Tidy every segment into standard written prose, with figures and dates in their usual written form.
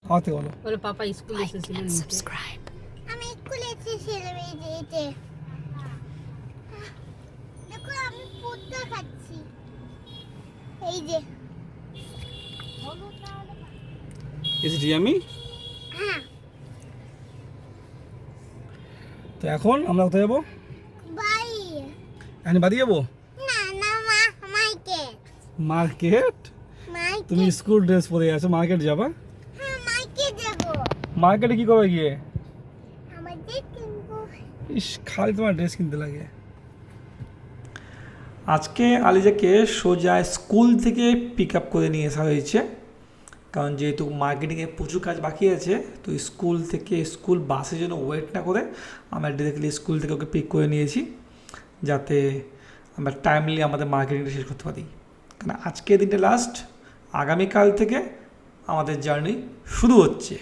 আমার থেকে বলো। বলো পাপা স্কুল এসেছিল নিতে। আমি স্কুলে এসেছিলাম এই যে এতে। দেখো আমি পুত্তা খাচ্ছি এই যে। এসেছি আমি। হ্যাঁ তো এখন আমরা কোথায় যাবো? বাই। এখন বাড়ি যাবো না না মার্কেট। মার্কেট? তুমি মার্কেট স্কুল ড্রেস পরে আছো, মার্কেট যাবা? হ্যাঁ মার্কেট যাবো। মার্কেটে কি করবে গিয়ে? আমাদের কিনবো। ইস, খালি তোমার ড্রেস কিনতে লাগে। আজকে আলিজাকে সোজা স্কুল থেকে পিক আপ করে নিয়ে আসা হয়েছে, কারণ যেহেতু মার্কেটিংয়ে প্রচুর কাজ বাকি আছে, তো স্কুল থেকে স্কুল বাসের জন্য ওয়েট না করে আমরা ডিরেক্টলি স্কুল থেকে ওকে পিক করে নিয়েছি, যাতে আমরা টাইমলি আমাদের মার্কেটিংটা শেষ করতে পারি। কারণ আজকের দিনটা লাস্ট, আগামীকাল থেকে আমাদের জার্নি শুরু হচ্ছে।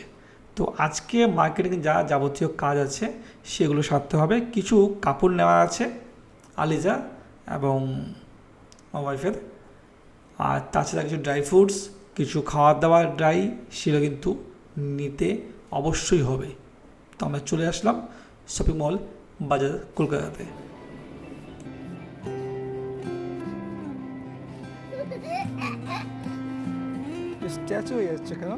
তো আজকে মার্কেটিং যা যাবতীয় কাজ আছে সেগুলো সারতে হবে। কিছু কাপড় নেওয়া আছে আলিজা এবং আমার ওয়াইফের, আর তাছাড়া কিছু ড্রাই ফ্রুটস, কিছু খাওয়ার দাওয়ার ড্রাই, সেগুলো কিন্তু নিতে অবশ্যই হবে। তো আমরা চলে আসলাম শপিং মল বাজার কলকাতাতে। স্ট্যাচু হয়ে যাচ্ছে কেন?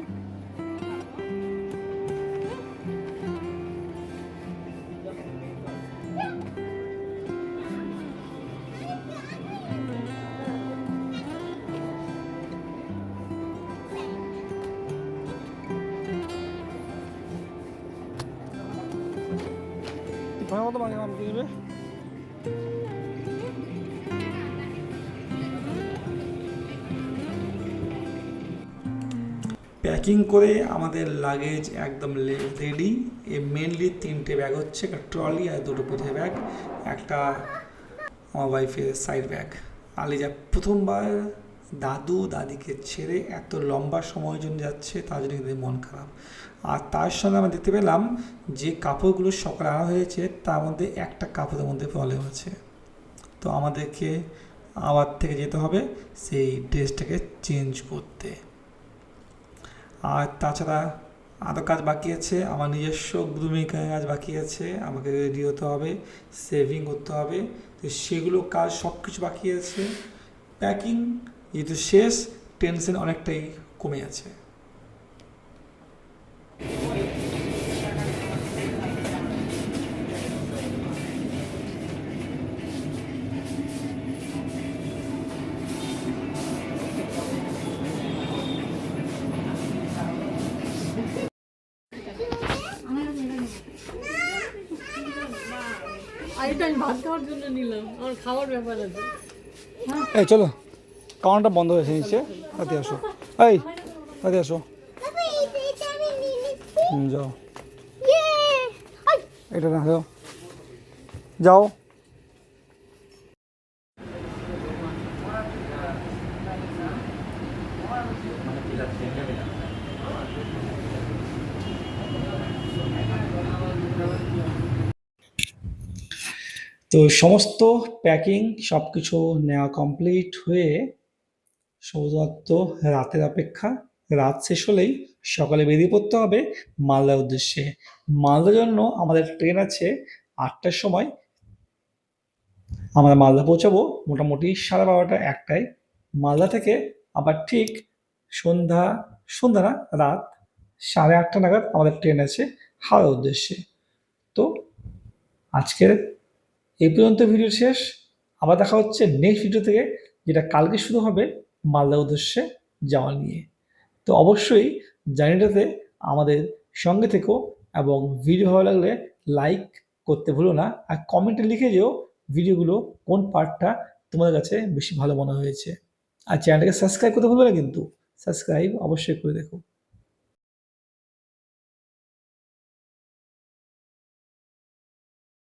তোমার মতো আমাকে নাম দিবে। প্যাকিং করে আমাদের লাগেজ একদম রেডি। মেনলি 3টে ব্যাগ হচ্ছে, একটা ট্রলি আর 2টো পিঠে ব্যাগ, একটা আমার ওয়াইফের সাইড ব্যাগ। আলিজা প্রথমবার দাদু দাদিকে ছেড়ে এত লম্বা সময়ের জন্য যাচ্ছে, তার জন্য কিন্তু মন খারাপ। আর তার সঙ্গে আমরা দেখতে পেলাম যে কাপড়গুলো সকালে আনা হয়েছে তার মধ্যে একটা কাপড়ের মধ্যে প্রবলেম আছে, তো আমাদেরকে আবার থেকে যেতে হবে সেই ড্রেসটাকে চেঞ্জ করতে। আর তাছাড়া আরও কাজ বাকি আছে, আমার নিজস্ব গ্রুমিং কাজ বাকি আছে, আমাকে রেডি হতে হবে, সেভিং করতে হবে, তো সেগুলো কাজ সব কিছু বাকি আছে। প্যাকিং যেহেতু শেষ, টেনশন অনেকটাই কমে আছে। আর এটা আমি ভাত খাওয়ার জন্য নিলাম, আমার খাওয়ার ব্যাপার আছে। এই চলো, কাউন্টার বন্ধ হয়েছে নিচে, তাতে আসো। এই তাতে আসো। বাবা এটা আমি নিয়ে নিচ্ছি। যাও, ইয়ে আই এটা না যাও, যাও। তো সমস্ত প্যাকিং সব কিছু নেওয়া কমপ্লিট হয়ে শুধুমাত্র রাতের অপেক্ষা। রাত শেষ হলেই সকালে বেরিয়ে পড়তে হবে মালদার উদ্দেশ্যে। মালদার জন্য আমাদের ট্রেন আছে 8টার সময়। আমরা মালদা পৌঁছাবো মোটামুটি 12:30 1টায়। মালদা থেকে আবার ঠিক সন্ধ্যা সন্ধ্যা না, রাত 8:30 নাগাদ আমাদের ট্রেন আছে হাওড়ার উদ্দেশ্যে। তো আজকের এই পর্যন্ত ভিডিও শেষ। আবার দেখা হচ্ছে নেক্সট ভিডিও থেকে, যেটা কালকে শুরু হবে মালদা উদ্দেশ্যে যাওয়া নিয়ে। তো অবশ্যই জার্নিটাতে আমাদের সঙ্গে থেকো, এবং ভিডিও ভালো লাগলে লাইক করতে ভুলো না, আর কমেন্টে লিখে যেও ভিডিওগুলো কোন পার্টটা তোমাদের কাছে বেশি ভালো মনে হয়েছে। আর চ্যানেলটাকে সাবস্ক্রাইব করতে ভুলবে না কিন্তু, সাবস্ক্রাইব অবশ্যই করে দেখো।